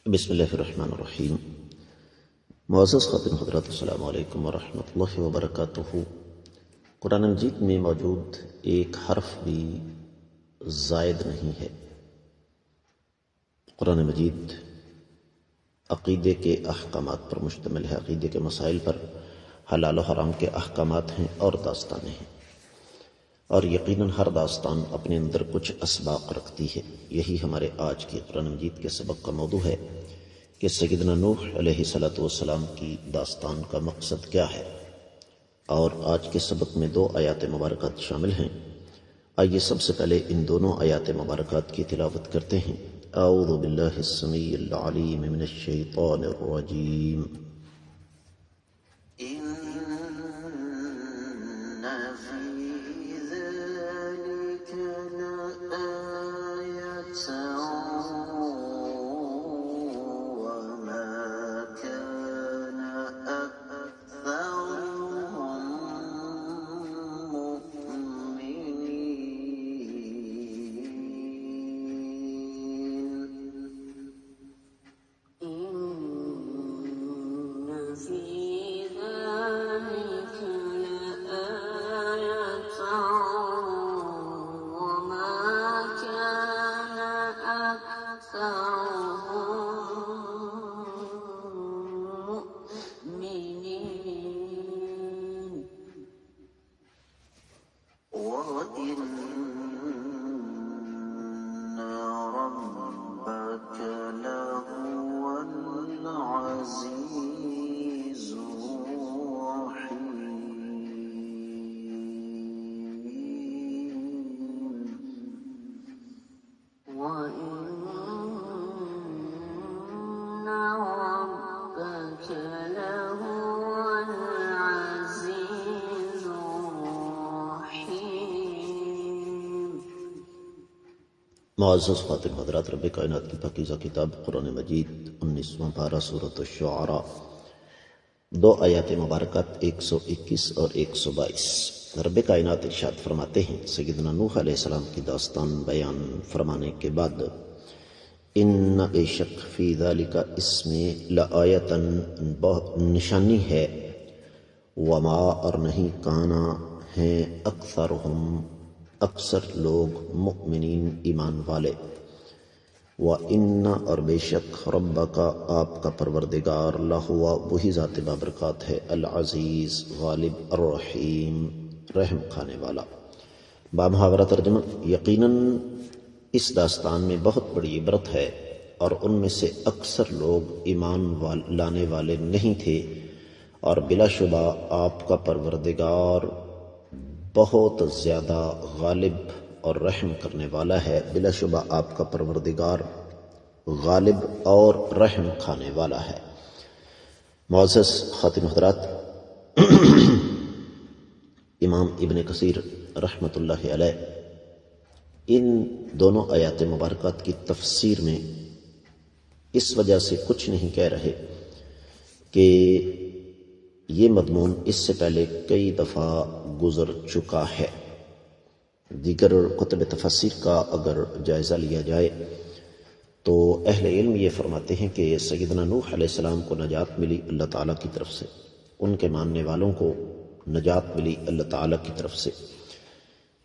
بسم اللہ الرحمن الرحیم۔ معزز خاتم حضرات، السلام علیکم ورحمۃ اللہ وبرکاتہ۔ قرآن مجید میں موجود ایک حرف بھی زائد نہیں ہے۔ قرآن مجید عقیدے کے احکامات پر مشتمل ہے، عقیدے کے مسائل پر، حلال و حرام کے احکامات ہیں اور داستانیں ہیں، اور یقیناً ہر داستان اپنے اندر کچھ اسباق رکھتی ہے۔ یہی ہمارے آج کی قرآن مجید کے سبق کا موضوع ہے کہ سیدنا نوح علیہ السلام کی داستان کا مقصد کیا ہے، اور آج کے سبق میں 2 آیات مبارکات شامل ہیں۔ آئیے سب سے پہلے ان دونوں آیات مبارکات کی تلاوت کرتے ہیں۔ اعوذ باللہ السمیع العلیم من الشیطان الرجیم۔ معزز خاتم حضرات، رب کائنات کی پاکیزہ کتاب قرآن مجید 19واں پارہ سورۃ الشعراء، 2 آیات مبارکات 121 اور 122۔ رب کائنات ارشاد فرماتے ہیں، سیدنا نوح علیہ السلام کی داستان بیان فرمانے کے بعد، ان بے شک فی ذالک، اس میں، لآیتن، نشانی ہے، وما، اور نہیں، کانا، ہیں، اکثرہم، اکثر لوگ، مؤمنین، ایمان والے، وَإِنَّ، اور بے شک، ربک، آپ کا پروردگار، لہوا، وہی ذات بابرکات ہے، العزیز، غالب، الرحیم، رحم کھانے والا۔ بامحاورہ ترجمہ، یقیناً اس داستان میں بہت بڑی عبرت ہے، اور ان میں سے اکثر لوگ ایمان لانے والے نہیں تھے، اور بلا شبہ آپ کا پروردگار بہت زیادہ غالب اور رحم کرنے والا ہے۔ بلا شبہ آپ کا پروردگار غالب اور رحم کھانے والا ہے۔ معزز خاتم حضرات، امام ابن کثیر رحمۃ اللہ علیہ ان دونوں آیات مبارکات کی تفسیر میں اس وجہ سے کچھ نہیں کہہ رہے کہ یہ مضمون اس سے پہلے کئی دفعہ گزر چکا ہے۔ دیگر کتب تفسیر کا اگر جائزہ لیا جائے تو اہل علم یہ فرماتے ہیں کہ سیدنا نوح علیہ السلام کو نجات ملی اللہ تعالیٰ کی طرف سے، ان کے ماننے والوں کو نجات ملی اللہ تعالیٰ کی طرف سے،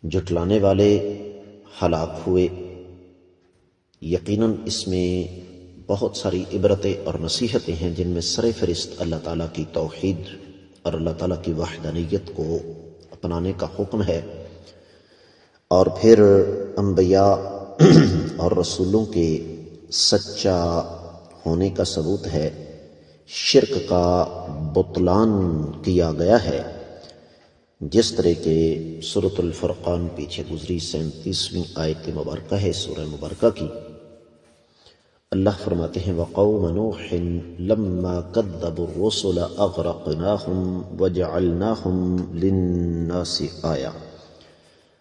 جھٹلانے والے ہلاک ہوئے۔ یقیناً اس میں بہت ساری عبرتیں اور نصیحتیں ہیں جن میں سر فہرست اللہ تعالیٰ کی توحید اور اللہ تعالیٰ کی وحدانیت کو اپنانے کا حکم ہے، اور پھر انبیاء اور رسولوں کے سچا ہونے کا ثبوت ہے، شرک کا بطلان کیا گیا ہے، جس طرح کہ سورۃ الفرقان پیچھے گزری 37ویں آیت مبارکہ ہے سورہ مبارکہ کی۔ اللہ فرماتے ہیں، وَقَوْمَ نُوحٍ لَمَّا كَذَّبُوا الرُّسُلَ أَغْرَقْنَاهُمْ وَجَعَلْنَاهُمْ لِلنَّاسِ آیَةً،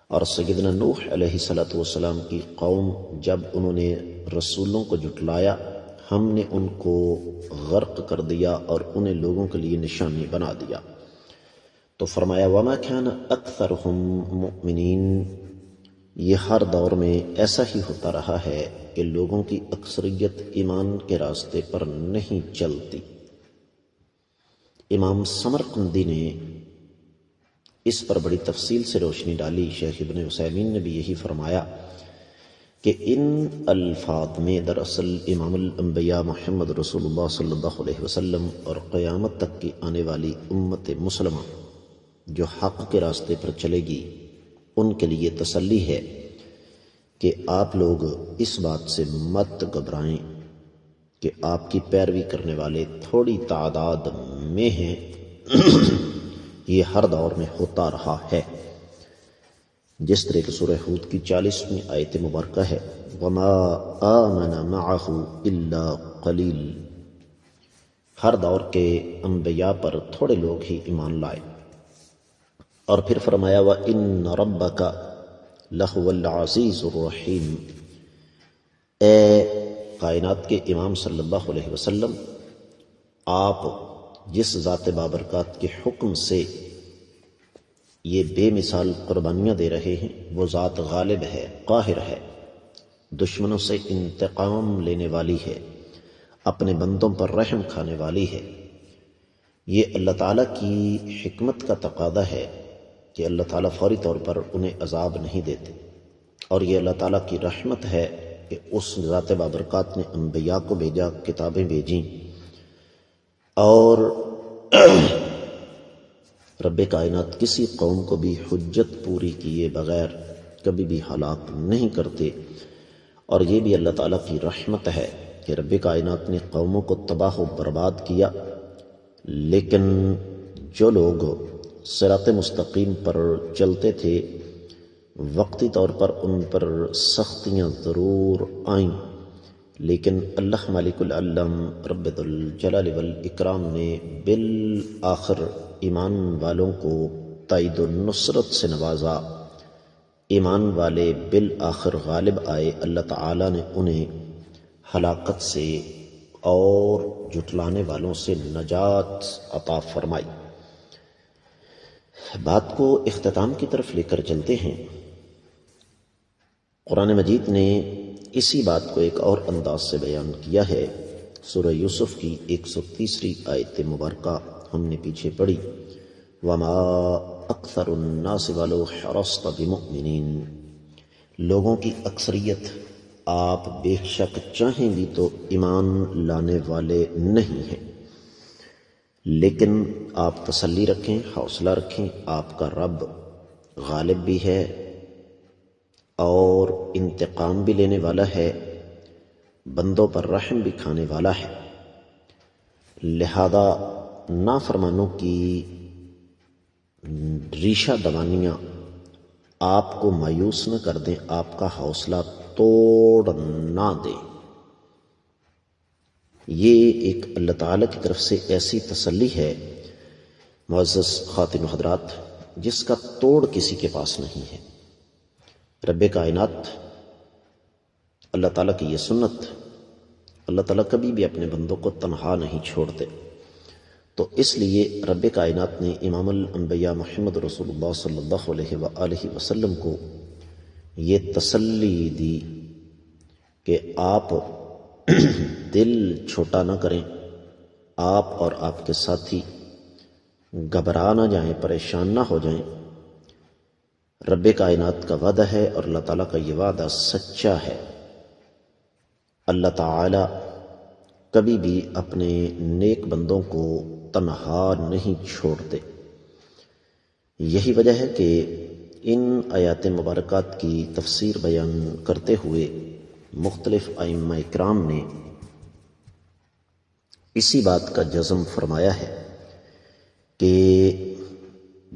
اور سیدنا نوح علیہ السلام کی قوم جب انہوں نے رسولوں کو جھٹلایا، ہم نے ان کو غرق کر دیا اور انہیں لوگوں کے لیے نشانی بنا دیا۔ تو فرمایا، وَمَا كَانَ أَكْثَرُهُمْ مُؤْمِنِينَ، یہ ہر دور میں ایسا ہی ہوتا رہا ہے کہ کہ لوگوں کی اکثریت ایمان کے راستے پر نہیں چلتی۔ امام سمرقندی نے اس پر بڑی تفصیل سے روشنی ڈالی۔ شیخ ابن عثیمین نے بھی یہی فرمایا کہ ان الفاظ میں دراصل امام الانبیاء محمد رسول اللہ صلی اللہ علیہ وسلم اور قیامت تک کی آنے والی امت مسلمہ جو حق کے راستے پر چلے گی ان کے لیے تسلی ہے کہ آپ لوگ اس بات سے مت گھبرائیں کہ آپ کی پیروی کرنے والے تھوڑی تعداد میں ہیں، یہ ہر دور میں ہوتا رہا ہے۔ جس طرح کہ سورہ ہود کی 40ویں آیت مبارکہ ہے، وَمَا آمَنَ مَعَهُ إِلَّا قَلِيلٌ، ہر دور کے انبیاء پر تھوڑے لوگ ہی ایمان لائے۔ اور پھر فرمایا وَإِنَّ رَبَّكَ لَهُوَ الْعَزِيزُ الرَّحِيمُ، اے کائنات کے امام صلی اللہ علیہ وسلم، آپ جس ذات بابرکات کے حکم سے یہ بے مثال قربانیاں دے رہے ہیں وہ ذات غالب ہے، قاہر ہے، دشمنوں سے انتقام لینے والی ہے، اپنے بندوں پر رحم کھانے والی ہے۔ یہ اللہ تعالیٰ کی حکمت کا تقاضا ہے کہ اللہ تعالیٰ فوری طور پر انہیں عذاب نہیں دیتے، اور یہ اللہ تعالیٰ کی رحمت ہے کہ اس ذات بابرکات نے انبیاء کو بھیجا، کتابیں بھیجیں، اور رب کائنات کسی قوم کو بھی حجت پوری کیے بغیر کبھی بھی ہلاک نہیں کرتے۔ اور یہ بھی اللہ تعالیٰ کی رحمت ہے کہ رب کائنات نے قوموں کو تباہ و برباد کیا، لیکن جو لوگ صراط مستقیم پر چلتے تھے وقتی طور پر ان پر سختیاں ضرور آئیں، لیکن اللہ مالک العالم رب ذو الجلال والاکرام نے بالآخر ایمان والوں کو تائید و نصرت سے نوازا۔ ایمان والے بالآخر غالب آئے، اللہ تعالیٰ نے انہیں ہلاکت سے اور جھٹلانے والوں سے نجات عطا فرمائی۔ بات کو اختتام کی طرف لے کر چلتے ہیں۔ قرآن مجید نے اسی بات کو ایک اور انداز سے بیان کیا ہے۔ سورہ یوسف کی 130 آیت مبارکہ ہم نے پیچھے پڑھی، وَمَا أَكْثَرُ النَّاسِ وَلَوْ حَرَصْتَ بِمُؤْمِنِينَ، لوگوں کی اکثریت آپ بے شک چاہیں بھی تو ایمان لانے والے نہیں ہیں، لیکن آپ تسلی رکھیں، حوصلہ رکھیں، آپ کا رب غالب بھی ہے اور انتقام بھی لینے والا ہے، بندوں پر رحم بھی کھانے والا ہے۔ لہذا نافرمانوں کی ریشہ دوانیاں آپ کو مایوس نہ کر دیں، آپ کا حوصلہ توڑ نہ دیں۔ یہ ایک اللہ تعالیٰ کی طرف سے ایسی تسلی ہے معزز خواتین و حضرات جس کا توڑ کسی کے پاس نہیں ہے۔ رب کائنات اللہ تعالیٰ کی یہ سنت، اللہ تعالیٰ کبھی بھی اپنے بندوں کو تنہا نہیں چھوڑتے، تو اس لیے رب کائنات نے امام الانبیاء محمد رسول اللہ صلی اللہ علیہ وآلہ وسلم کو یہ تسلی دی کہ آپ دل چھوٹا نہ کریں، آپ اور آپ کے ساتھی گھبرا نہ جائیں، پریشان نہ ہو جائیں۔ رب کائنات کا وعدہ ہے اور اللہ تعالیٰ کا یہ وعدہ سچا ہے۔ اللہ تعالیٰ کبھی بھی اپنے نیک بندوں کو تنہا نہیں چھوڑتے۔ یہی وجہ ہے کہ ان آیات مبارکات کی تفسیر بیان کرتے ہوئے مختلف ائمہ اکرام نے اسی بات کا جزم فرمایا ہے کہ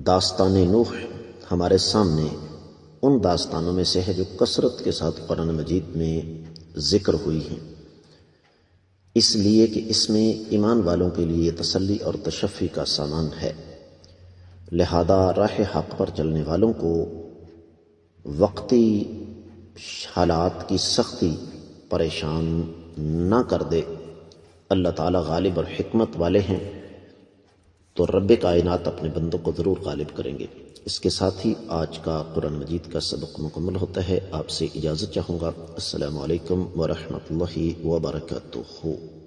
داستان نوح ہمارے سامنے ان داستانوں میں سے ہے جو کثرت کے ساتھ قرآن مجید میں ذکر ہوئی ہیں، اس لیے کہ اس میں ایمان والوں کے لیے تسلی اور تشفی کا سامان ہے۔ لہذا راہ حق پر چلنے والوں کو وقتی حالات کی سختی پریشان نہ کر دے۔ اللہ تعالیٰ غالب اور حکمت والے ہیں، تو رب کائنات اپنے بندوں کو ضرور غالب کریں گے۔ اس کے ساتھ ہی آج کا قرآن مجید کا سبق مکمل ہوتا ہے۔ آپ سے اجازت چاہوں گا۔ السلام علیکم ورحمۃ اللہ وبرکاتہ۔